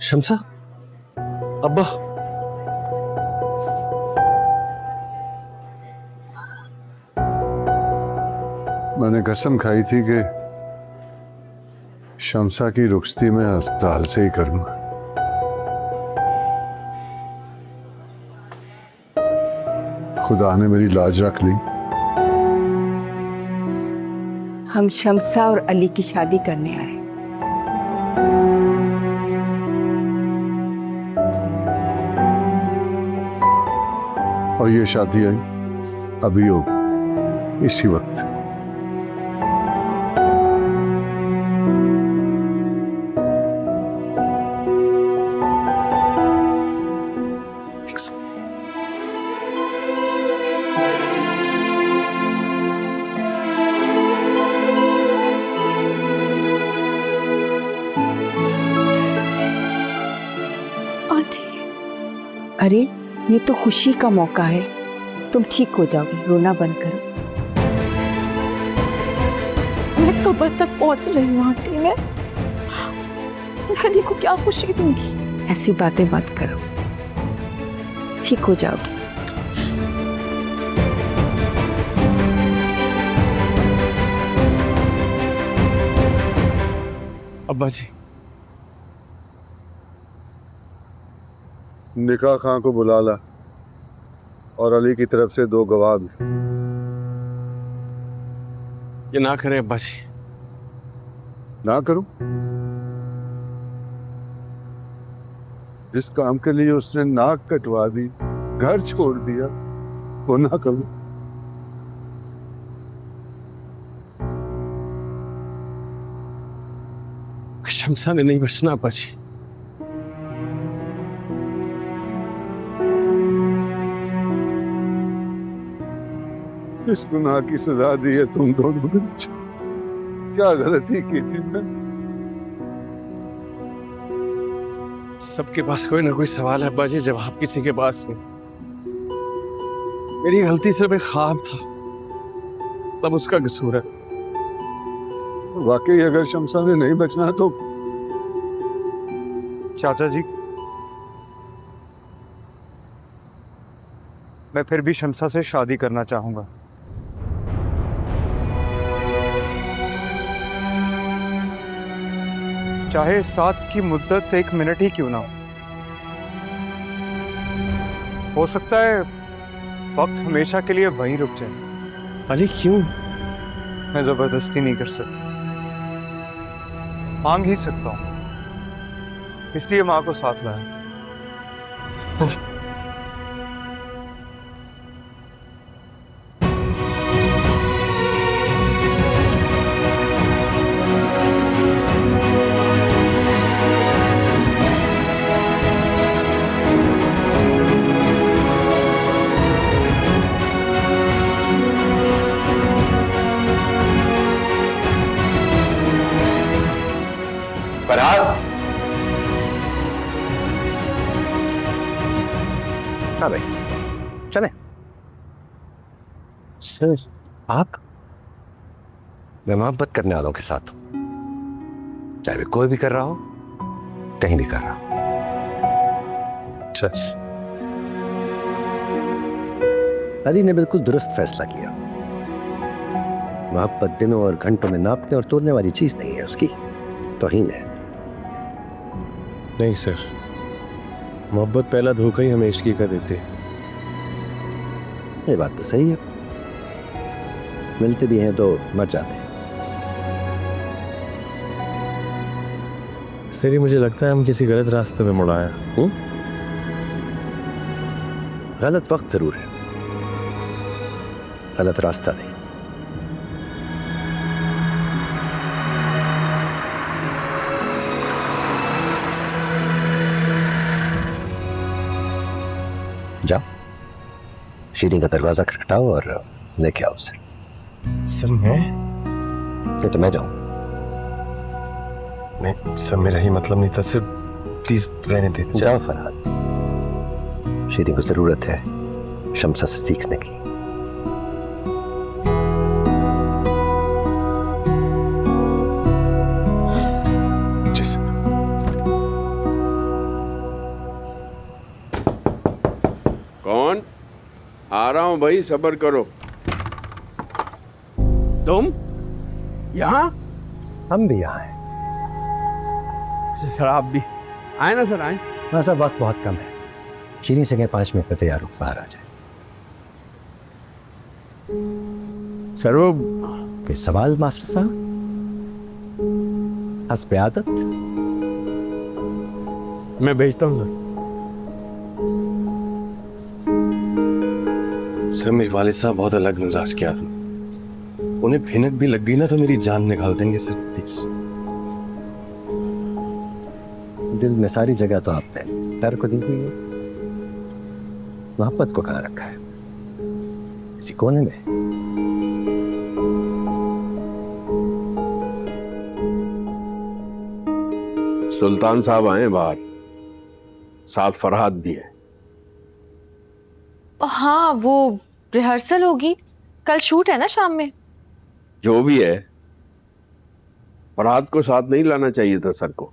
शमसा, अब्बा। मैंने कसम खाई थी कि शमसा की रुखसती में अस्पताल से ही करूंगा। खुदा ने मेरी लाज रख ली। हम शमसा और अली की शादी करने आए। और ये शादी आई अभी हो, इसी वक्त। अरे ये तो खुशी का मौका है, तुम ठीक हो जाओगी, रोना बंद करो। मैं कब्र तक पहुंच रही हूँ आंटी। मैं अली को क्या खुशी दूंगी? ऐसी बातें मत करो, ठीक हो जाओगी। अब्बा जी, निकाह खां को बुला ला और अली की तरफ से 2 गवाह भी। ये ना करें अब्बा जी। ना करूं? जिस काम के लिए उसने नाक कटवा दी, घर छोड़ दिया, वो ना करूं? शमसा ने नहीं बचना अब्बा जी। किस गुनाह की सजा दी है तुम दोनों ने? क्या गलती की थी मैं? सबके पास कोई ना कोई सवाल है अब्बा जी, जवाब किसी के पास नहीं। मेरी गलती सिर्फ एक ख्वाब था, तब उसका कसूर है। वाकई अगर शमसा ने नहीं बचना तो चाचा जी, मैं फिर भी शमसा से शादी करना चाहूंगा। चाहे साथ की मुद्दत 1 मिनट ही क्यों ना हो सकता है वक्त हमेशा के लिए वहीं रुक जाए। अली क्यों? मैं जबरदस्ती नहीं कर सकता, मांग ही सकता हूं, इसलिए मां को साथ लाया। हाँ भाई, चले। सर, आप? मैं मोहब्बत करने वालों के साथ हूं, चाहे वे कोई भी कर रहा हो, कहीं भी कर रहा हो। अली ने बिल्कुल दुरुस्त फैसला किया। मोहब्बत दिनों और घंटों में नापने और तोलने वाली चीज नहीं है, उसकी तौहीन है। नहीं सर, मोहब्बत पहला धोखा ही हमें इश्क का देते। ये बात तो सही है, मिलते भी हैं तो मर जाते हैं। सर, ये मुझे लगता है हम किसी गलत रास्ते में मुड़ आए। गलत वक्त जरूर है, गलत रास्ता नहीं। जाओ, शीरी का दरवाजा खटखटाओ और लेके आओ उसे। सर मैं? तो मैं जाऊं? नहीं सर, मेरा ही मतलब नहीं था, सिर्फ प्लीज रहने दे। जाओ फरहाद, शीरी को जरूरत है शमसा से सीखने की। कौन? आ रहा हूं भाई, सब्र करो। तुम यहाँ? हम भी यहाँ हैं। सर आप भी आए ना? सर आए। हाँ सर, वक्त बहुत कम है। शीरी से 5 मिनट में तैयार हो, बाहर आ जाए। सर वो कोई सवाल मास्टर साहब? हस्ब आदत। मैं भेजता हूँ सर। सर मेरे वालिद साहब बहुत अलग मिजाज के आदमी, उन्हें भिनक भी लग गई ना तो मेरी जान निकाल देंगे सर, प्लीज। दिल में सारी जगह तो आपने डर को दी हुई है, मोहब्बत को कहाँ रखा है? इसी कोने में। सुल्तान साहब आए बाहर, साथ फरहाद भी है। हाँ, वो रिहर्सल होगी, कल शूट है ना शाम में। जो भी है, फरहाद को साथ नहीं लाना चाहिए था सर को।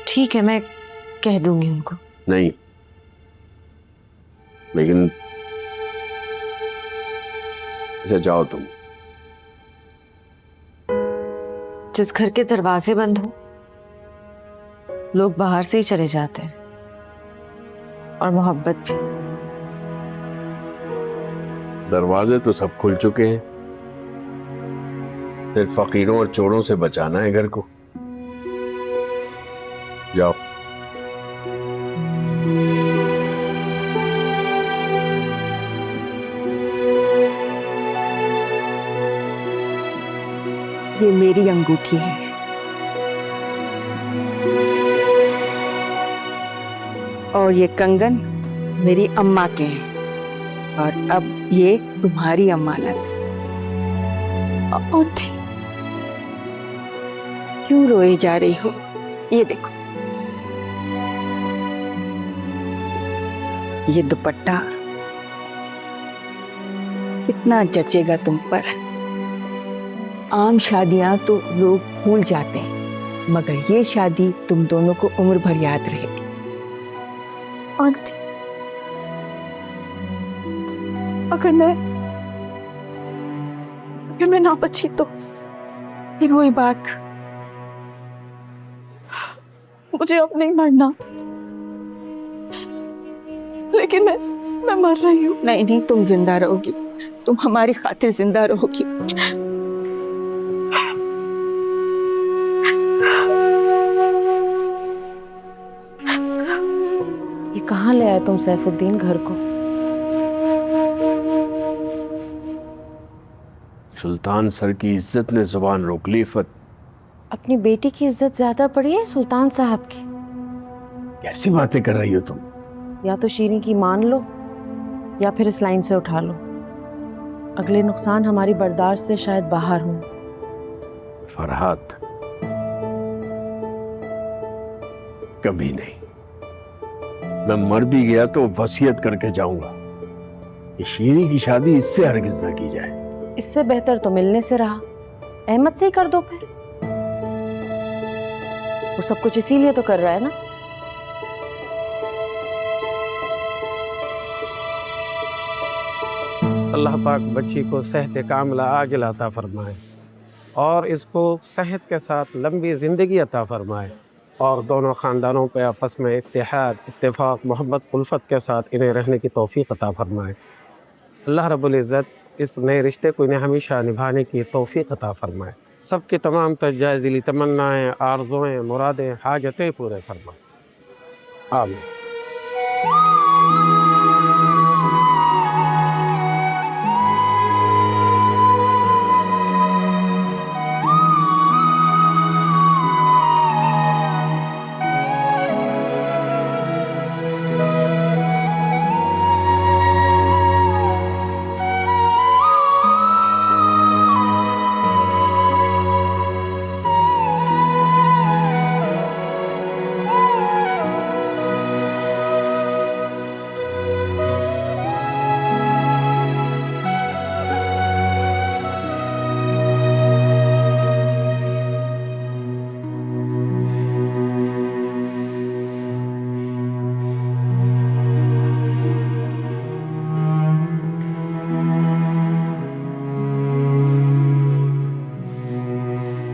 ठीक है, मैं कह दूंगी उनको। नहीं, लेकिन अच्छा जाओ तुम। जिस घर के दरवाजे बंद हो, लोग बाहर से ही चले जाते हैं, और मोहब्बत भी। दरवाजे तो सब खुल चुके हैं, सिर्फ फकीरों और चोरों से बचाना है घर को। जाओ। ये मेरी अंगूठी है, और ये कंगन मेरी अम्मा के हैं, और अब ये तुम्हारी अमानत। आंटी, क्यों रोए जा रही हो? ये देखो, ये दुपट्टा कितना जचेगा तुम पर। आम शादियां तो लोग भूल जाते हैं, मगर ये शादी तुम दोनों को उम्र भर याद रहेगी। आंटी, अगर मैं ना बची तो फिर वही बात, मुझे अब नहीं मरना, लेकिन मैं मर रही हूँ। नहीं नहीं, तुम जिंदा रहोगी, तुम हमारी खातिर जिंदा रहोगी। ये कहाँ ले आए तुम सैफुद्दीन घर को? सुल्तान सर की इज्जत ने जुबान रोक ली। फत अपनी बेटी की इज्जत ज्यादा पड़ी है सुल्तान साहब की? कैसी बातें कर रही हो तुम? या तो शीरी की मान लो, या फिर इस लाइन से उठा लो। अगले नुकसान हमारी बर्दाश्त से शायद बाहर हों। फरहाद, कभी नहीं। मैं मर भी गया तो वसीयत करके जाऊंगा कि शीरी की शादी इससे हरगिज ना की जाए। इससे बेहतर तो मिलने से रहा। अहमद से ही कर दो फिर। वो सब कुछ इसीलिए तो कर रहा है ना। अल्लाह पाक बच्ची को सेहत कामिला आजिल अता फरमाए, और इसको सेहत के साथ लंबी ज़िंदगी अता फरमाए, और दोनों ख़ानदानों पे आपस में इत्तेहाद, इत्तेफाक, मोहब्बत, उल्फत के साथ इन्हें रहने की तौफ़ीक़ अता फरमाए। अल्लाह रब्बुल इज़्ज़त इस नए रिश्ते को इन्हें हमेशा निभाने की तौफ़ीक़ अता फरमाए। सबकी तमाम जायज़ दिली तमन्नाएँ, आरज़ुएँ, मुरादें, हाजतें पूरे फरमाए। आमीन।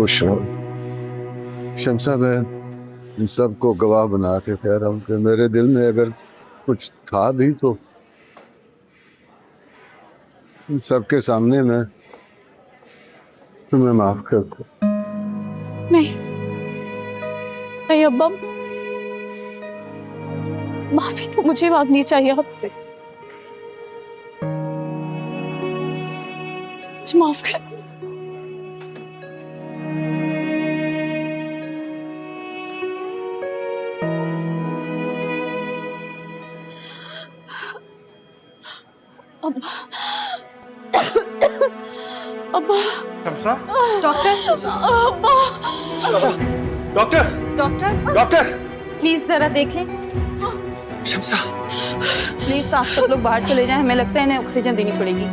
खुश रहो। शमसा, मैं इन सबको गवाह बना के कह रहा हूँ कि मेरे दिल में अगर कुछ था भी तो इन सबके सामने मैं तुम्हें माफ कर दो। नहीं नहीं अब्बा, माफी तो मुझे मांगनी चाहिए आपसे। मुझे माफ कर दो। अब्बा अब्बा, शमसा, डॉक्टर, अब्बा, Shamsa, doctor, doctor, doctor, please जरा देखें। शमसा। प्लीज आप सब लोग बाहर चले जाएं, हमें लगता है इन्हें ऑक्सीजन देनी पड़ेगी।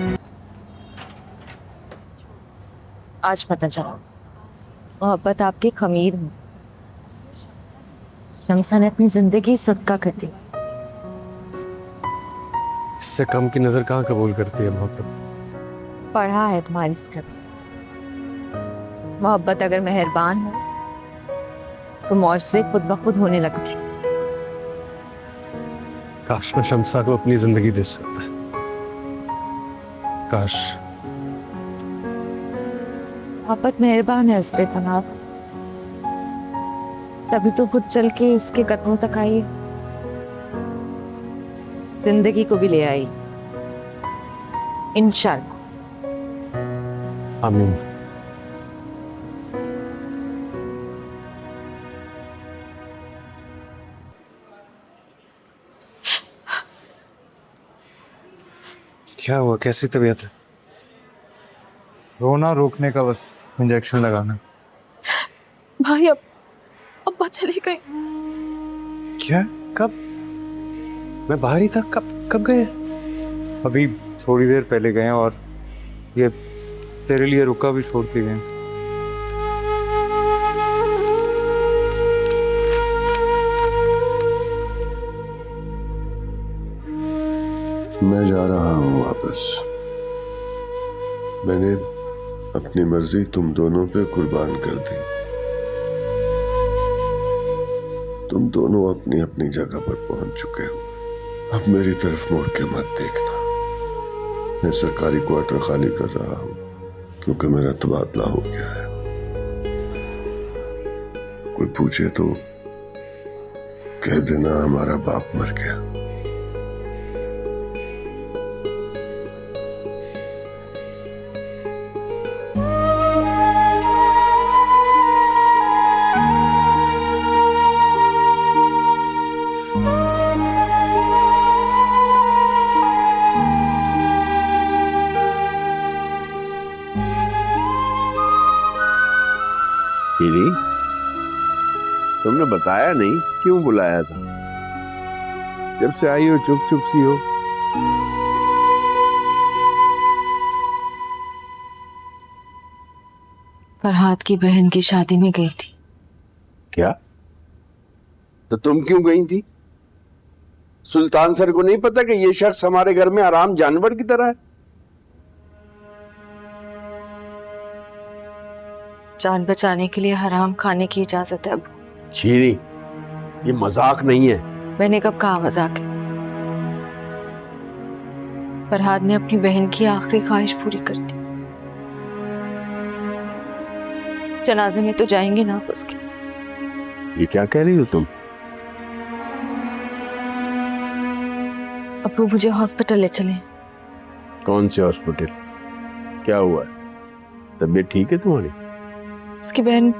आज पता चला मोहब्बत आपकी खमीर में। शमसा ने अपनी जिंदगी सदका कर दी। इससे कम की नजर कहाँ कबूल करती है मोहब्बत। पढ़ा है तुम्हारी स्क्रिप्ट। मोहब्बत अगर मेहरबान हो तो मौज से खुद ब खुद होने लगती। काश मैं शमसा को अपनी जिंदगी दे सकता। काश। मोहब्बत मेहरबान है उस पे तनाव, तभी तो खुद चल के इसके कदमों तक आई, जिंदगी को भी ले आई। इंशाल्लाह। आमीन। क्या हुआ, कैसी तबीयत है? रोना रोकने का बस इंजेक्शन लगाना। भाई अब अब्बा चले गए। क्या? कब? मैं बाहर ही था। कब कब गए? अभी थोड़ी देर पहले गए और ये तेरे लिए रुका भी छोड़ के गए। मैं जा रहा हूँ वापस। मैंने अपनी मर्जी तुम दोनों पे कुर्बान कर दी। तुम दोनों अपनी अपनी जगह पर पहुंच चुके हो। अब मेरी तरफ मुड़ के मत देखना। मैं सरकारी क्वार्टर खाली कर रहा हूं क्योंकि मेरा तबादला हो गया है। कोई पूछे तो कह देना हमारा बाप मर गया। हीरी, तुमने बताया नहीं क्यों बुलाया था? जब से आई हो चुप चुप सी हो। फरहाद की बहन की शादी में गई थी। क्या? तो तुम क्यों गई थी? सुल्तान सर को नहीं पता कि ये शख्स हमारे घर में आराम जानवर की तरह है? जान बचाने के लिए हराम खाने की इजाजत है अब। छीरी, ये मजाक नहीं है। मैंने कब कहा मजाक है? फरहाद ने अपनी बहन की आखिरी ख्वाहिश पूरी कर दी। जनाजे में तो जाएंगे ना आप उसके। ये क्या कह रही हो तुम? अब्बू मुझे हॉस्पिटल ले चले। कौन से हॉस्पिटल? क्या हुआ है? तबीयत ठीक है तुम्हारी? उसकी बहन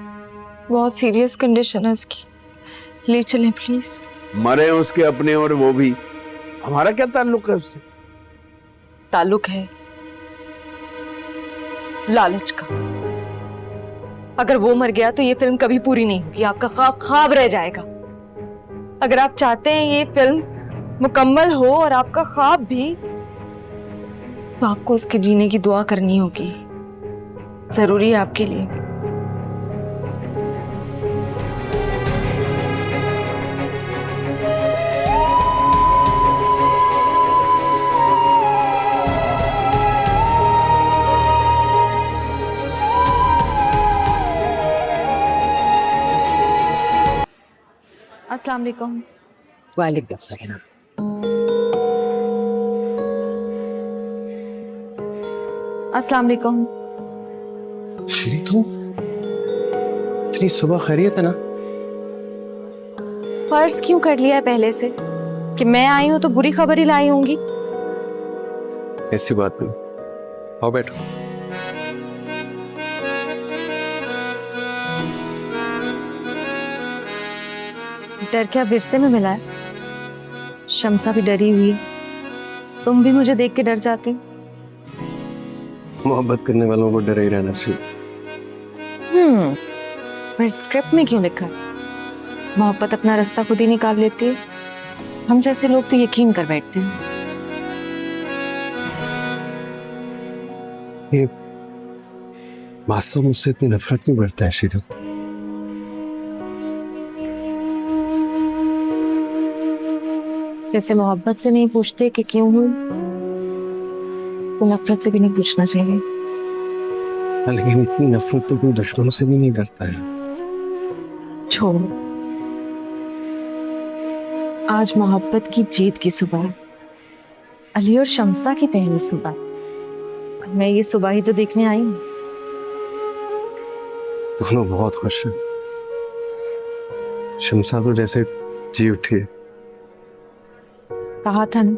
बहुत सीरियस कंडीशन है उसकी, ले चलें प्लीज। मरे उसके अपने और वो भी। हमारा क्या ताल्लुक है उससे? ताल्लुक है लालच का। अगर वो मर गया तो ये फिल्म कभी पूरी नहीं होगी। आपका ख्वाब ख्वाब रह जाएगा। अगर आप चाहते हैं ये फिल्म मुकम्मल हो और आपका ख्वाब भी, तो आपको उसके जीने की दुआ करनी होगी। जरूरी है आपके लिए। अस्सलाम वालेकुम। वालेकुम सलाम। अस्सलाम वालेकुम। श्री तू इतनी सुबह खैरियत है ना? फर्ज क्यों कर लिया है पहले से कि मैं आई हूं तो बुरी खबर ही लाई होंगी? ऐसी बात नहीं, आओ बैठो। डर क्या विरसे में मिला है? शम्सा भी डरी हुई, तुम भी मुझे देख के डर जाती। मोहब्बत करने वालों को डरे ही रहना चाहिए। पर स्क्रिप्ट में क्यों लिखा है मोहब्बत अपना रास्ता खुद ही निकाल लेती है? हम जैसे लोग तो यकीन कर बैठते हैं। ये मासूम मुझसे इतनी नफरत क्यों करता है शीरू? जैसे मोहब्बत से नहीं पूछते कि क्यों हुई, तो नफरत से भी नहीं पूछना चाहिए। लेकिन इतनी नफरत तो कोई दुश्मनों से भी नहीं करता है। छोड़ो, आज मोहब्बत की जीत की सुबह है, अली और शम्सा की पहली सुबह। मैं ये सुबह ही तो देखने आई हूँ। दोनों बहुत खुश हैं। शम्सा तो जैसे जी उठी है। कहा था ना,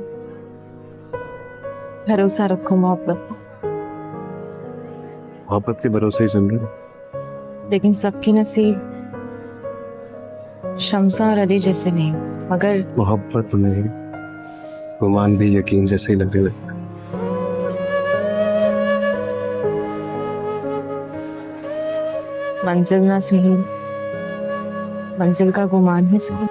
भरोसा रखो मोहब्बत पर। मोहब्बत के भरोसे ही चल रहे हैं। लेकिन सबकी नसीब शम्सा और अली जैसे नहीं, मगर मोहब्बत में गुमान भी यकीन जैसे ही लगने लगता है। मंजिल ना सही, मंजिल का गुमान ही सही।